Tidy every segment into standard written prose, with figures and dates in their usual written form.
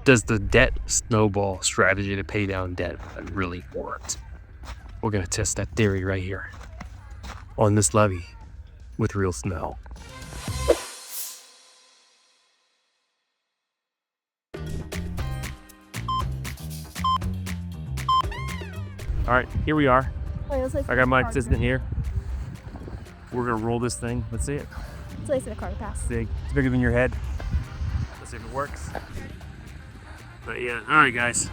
Does the debt snowball strategy to pay down debt really work? We're gonna test that theory right here on this levee with real snow. All right, here we are. I got my assistant here. We're gonna roll this thing. Let's see it. It's like a car pass. Big. It's bigger than your head. Let's see if it works. But yeah, all right, guys.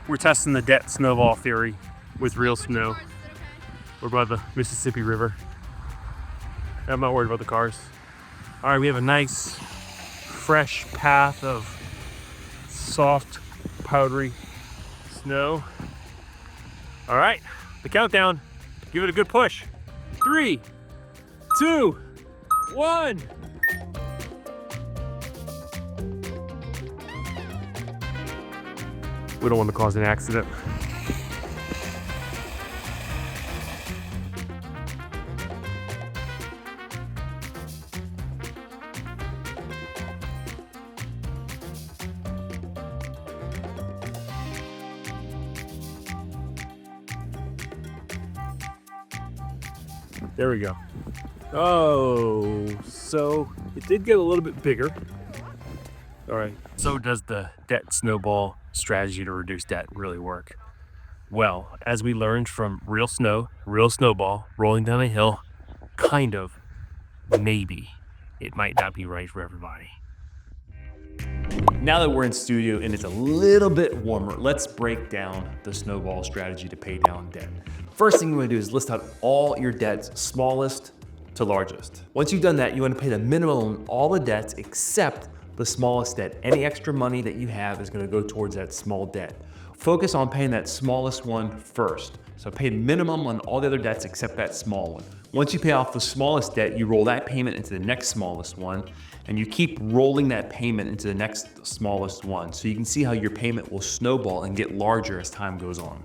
We're testing the debt snowball theory with real snow. We're by the Mississippi River. I'm not worried about the cars. All right, we have a nice, fresh path of soft, powdery snow. All right, the countdown. Give it a good push. 3, 2, 1. We don't want to cause an accident. There we go. Oh, so it did get a little bit bigger. All right. So does the debt snowball strategy to reduce debt really work? Well, as we learned from real snow, real snowball, rolling down a hill, kind of, maybe, it might not be right for everybody. Now that we're in studio and it's a little bit warmer, let's break down the snowball strategy to pay down debt. First thing you want to do is list out all your debts, smallest to largest. Once you've done that, you want to pay the minimum on all the debts except the smallest debt. Any extra money that you have is going to go towards that small debt. Focus on paying that smallest one first. So pay the minimum on all the other debts except that small one. Once you pay off the smallest debt, you roll that payment into the next smallest one, and you keep rolling that payment into the next smallest one. So you can see how your payment will snowball and get larger as time goes on.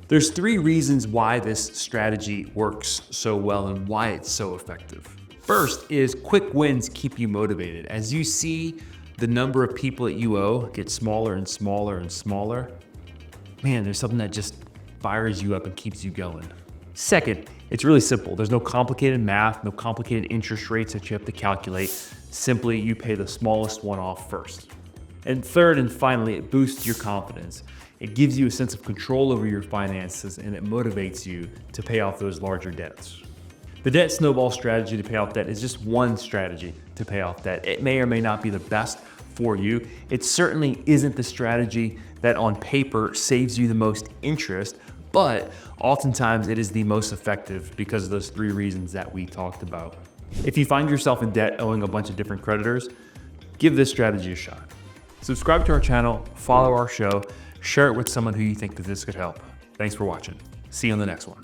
There's 3 reasons why this strategy works so well and why it's so effective. First is quick wins keep you motivated. As you see the number of people that you owe get smaller and smaller and smaller, man, there's something that just fires you up and keeps you going. Second, it's really simple. There's no complicated math, no complicated interest rates that you have to calculate. Simply, you pay the smallest one off first. And third and finally, it boosts your confidence. It gives you a sense of control over your finances and it motivates you to pay off those larger debts. The debt snowball strategy to pay off debt is just one strategy to pay off debt. It may or may not be the best for you. It certainly isn't the strategy that on paper saves you the most interest, but oftentimes it is the most effective because of those 3 reasons that we talked about. If you find yourself in debt owing a bunch of different creditors, give this strategy a shot. Subscribe to our channel, follow our show, share it with someone who you think that this could help. Thanks for watching. See you on the next one.